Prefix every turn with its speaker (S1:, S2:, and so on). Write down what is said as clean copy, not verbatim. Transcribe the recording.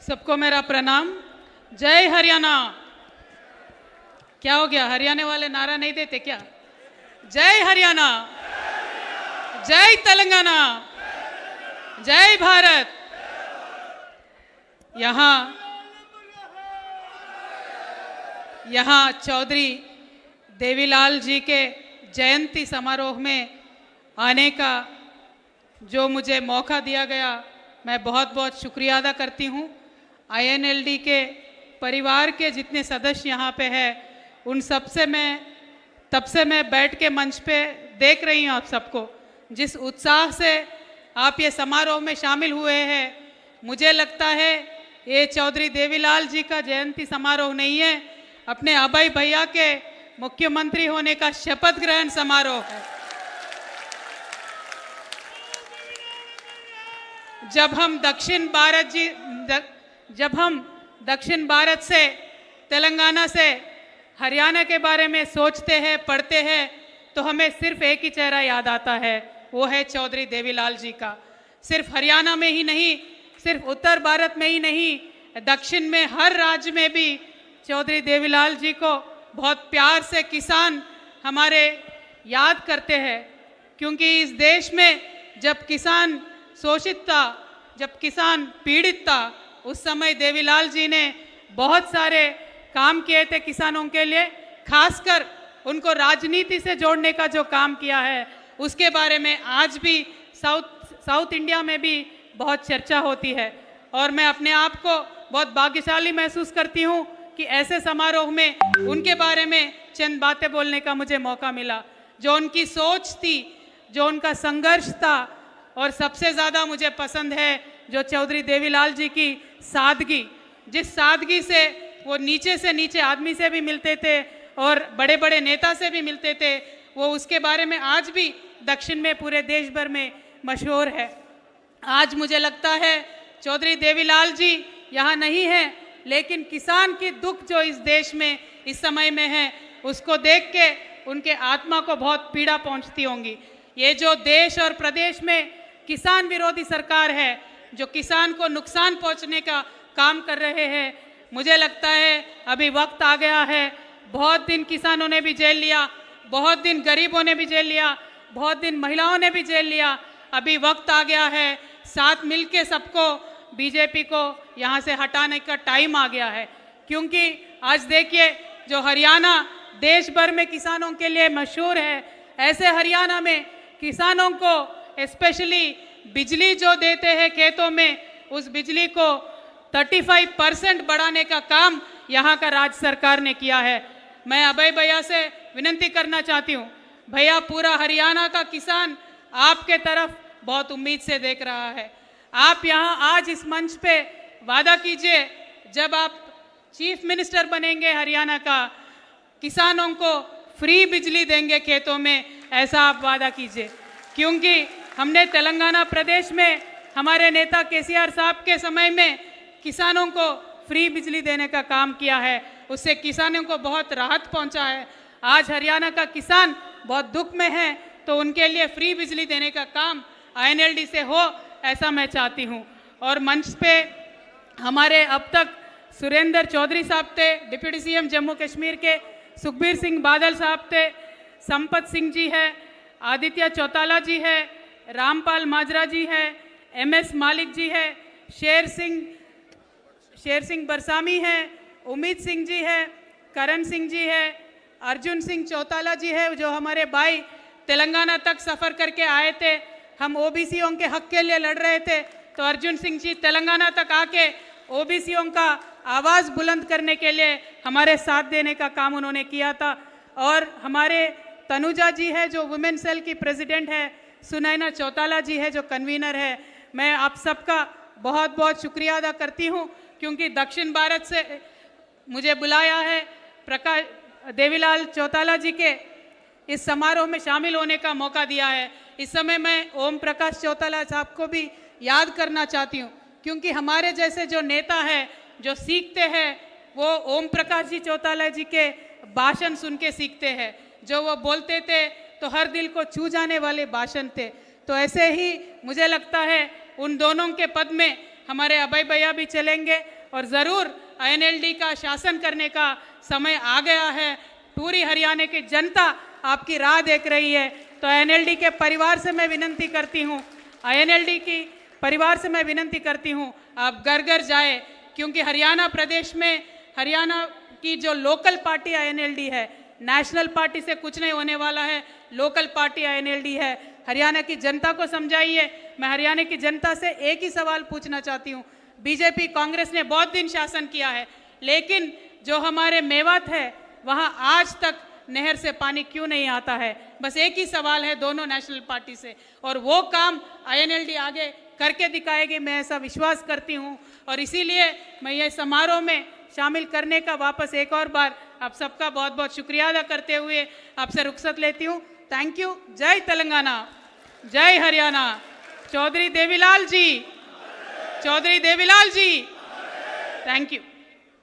S1: सबको मेरा प्रणाम। जय हरियाणा। क्या हो गया, हरियाणा वाले नारा नहीं देते क्या? जय हरियाणा, जय तेलंगाना, जय भारत। यहाँ चौधरी देवीलाल जी के जयंती समारोह में आने का जो मुझे मौका दिया गया, मैं बहुत बहुत शुक्रिया अदा करती हूँ। INLD के परिवार के जितने सदस्य यहाँ पे हैं, उन सब से तब से मैं बैठ के मंच पे देख रही हूँ आप सबको, जिस उत्साह से आप ये समारोह में शामिल हुए हैं। मुझे लगता है ये चौधरी देवीलाल जी का जयंती समारोह नहीं है, अपने अभय भैया के मुख्यमंत्री होने का शपथ ग्रहण समारोह है। जब हम दक्षिण भारत से, तेलंगाना से हरियाणा के बारे में सोचते हैं, पढ़ते हैं, तो हमें सिर्फ एक ही चेहरा याद आता है, वो है चौधरी देवीलाल जी का। सिर्फ हरियाणा में ही नहीं, सिर्फ उत्तर भारत में ही नहीं, दक्षिण में हर राज्य में भी चौधरी देवीलाल जी को बहुत प्यार से किसान हमारे याद करते हैं। क्योंकि इस देश में जब किसान शोषित था, जब किसान पीड़ित था, उस समय देवीलाल जी ने बहुत सारे काम किए थे किसानों के लिए। खासकर उनको राजनीति से जोड़ने का जो काम किया है, उसके बारे में आज भी साउथ इंडिया में भी बहुत चर्चा होती है। और मैं अपने आप को बहुत भाग्यशाली महसूस करती हूँ कि ऐसे समारोह में उनके बारे में चंद बातें बोलने का मुझे मौका मिला। जो उनकी सोच थी, जो उनका संघर्ष था, और सबसे ज़्यादा मुझे पसंद है जो चौधरी देवीलाल जी की सादगी, जिस सादगी से वो नीचे से नीचे आदमी से भी मिलते थे और बड़े बड़े नेता से भी मिलते थे, वो उसके बारे में आज भी दक्षिण में पूरे देश भर में मशहूर है। आज मुझे लगता है चौधरी देवीलाल जी यहाँ नहीं है, लेकिन किसान की दुख जो इस देश में इस समय में है, उसको देख के उनके आत्मा को बहुत पीड़ा पहुँचती होंगी। ये जो देश और प्रदेश में किसान विरोधी सरकार है, जो किसान को नुकसान पहुँचने का काम कर रहे हैं, मुझे लगता है अभी वक्त आ गया है। बहुत दिन किसानों ने भी जेल लिया, बहुत दिन गरीबों ने भी जेल लिया, बहुत दिन महिलाओं ने भी जेल लिया। अभी वक्त आ गया है, साथ मिलके सबको बीजेपी को यहाँ से हटाने का टाइम आ गया है। क्योंकि आज देखिए, जो हरियाणा देश भर में किसानों के लिए मशहूर है, ऐसे हरियाणा में किसानों को स्पेशली बिजली जो देते हैं खेतों में, उस बिजली को 35% बढ़ाने का काम यहाँ का राज्य सरकार ने किया है। मैं अभय भैया से विनती करना चाहती हूँ, भैया पूरा हरियाणा का किसान आपके तरफ बहुत उम्मीद से देख रहा है। आप यहाँ आज इस मंच पे वादा कीजिए, जब आप चीफ मिनिस्टर बनेंगे हरियाणा का, किसानों को फ्री बिजली देंगे खेतों में, ऐसा आप वादा कीजिए। क्योंकि हमने तेलंगाना प्रदेश में हमारे नेता KCR साहब के समय में किसानों को फ्री बिजली देने का काम किया है, उससे किसानों को बहुत राहत पहुंचा है। आज हरियाणा का किसान बहुत दुख में है, तो उनके लिए फ्री बिजली देने का काम INLD से हो, ऐसा मैं चाहती हूं। और मंच पे हमारे अब तक सुरेंद्र चौधरी साहब थे, डिप्टी CM जम्मू कश्मीर के, सुखबीर सिंह बादल साहब थे, संपत सिंह जी है, आदित्य चौटाला जी है, रामपाल माजरा जी है, MS मालिक जी है, शेर सिंह बरसामी है, उम्मीद सिंह जी है, करण सिंह जी है, अर्जुन सिंह चौटाला जी है, जो हमारे भाई तेलंगाना तक सफ़र करके आए थे। हम OBCों के हक के लिए लड़ रहे थे, तो अर्जुन सिंह जी तेलंगाना तक आके OBCों का आवाज़ बुलंद करने के लिए हमारे साथ देने का काम उन्होंने किया था। और हमारे तनुजा जी है, जो वुमेन सेल की प्रेसिडेंट है, सुनैना चौटाला जी है, जो कन्वीनर है। मैं आप सबका बहुत बहुत शुक्रिया अदा करती हूँ, क्योंकि दक्षिण भारत से मुझे बुलाया है। देवीलाल चौटाला जी के इस समारोह में शामिल होने का मौका दिया है। इस समय मैं ओम प्रकाश चौटाला साहब को भी याद करना चाहती हूँ, क्योंकि हमारे जैसे जो नेता है, जो सीखते हैं, वो ओम प्रकाश जी चौटाला जी के भाषण सुन के सीखते हैं। जो वो बोलते थे तो हर दिल को छू जाने वाले भाषण थे। तो ऐसे ही मुझे लगता है उन दोनों के पद में हमारे अभय भैया भी चलेंगे और ज़रूर आईएनएलडी का शासन करने का समय आ गया है। पूरी हरियाणा की जनता आपकी राह देख रही है। तो आईएनएलडी के परिवार से मैं विनती करती हूँ, आईएनएलडी की परिवार से मैं विनती करती हूँ, आप घर घर जाए, क्योंकि हरियाणा प्रदेश में हरियाणा की जो लोकल पार्टी आईएनएलडी है, नेशनल पार्टी से कुछ नहीं होने वाला है। लोकल पार्टी आईएनएलडी है। हरियाणा की जनता को समझाइए। मैं हरियाणा की जनता से एक ही सवाल पूछना चाहती हूँ, बीजेपी कांग्रेस ने बहुत दिन शासन किया है, लेकिन जो हमारे मेवात है वहाँ आज तक नहर से पानी क्यों नहीं आता है? बस एक ही सवाल है दोनों नेशनल पार्टी से, और वो काम आईएनएलडी आगे करके दिखाएगी, मैं ऐसा विश्वास करती हूँ। और इसीलिए मैं ये समारोह में शामिल करने का वापस एक और बार आप सबका बहुत बहुत शुक्रिया अदा करते हुए आपसे रुखसत लेती हूँ। Thank you. जय तेलंगाना, जय हरियाणा। Chaudhary Devilal ji, Chaudhary Devilal ji, thank you.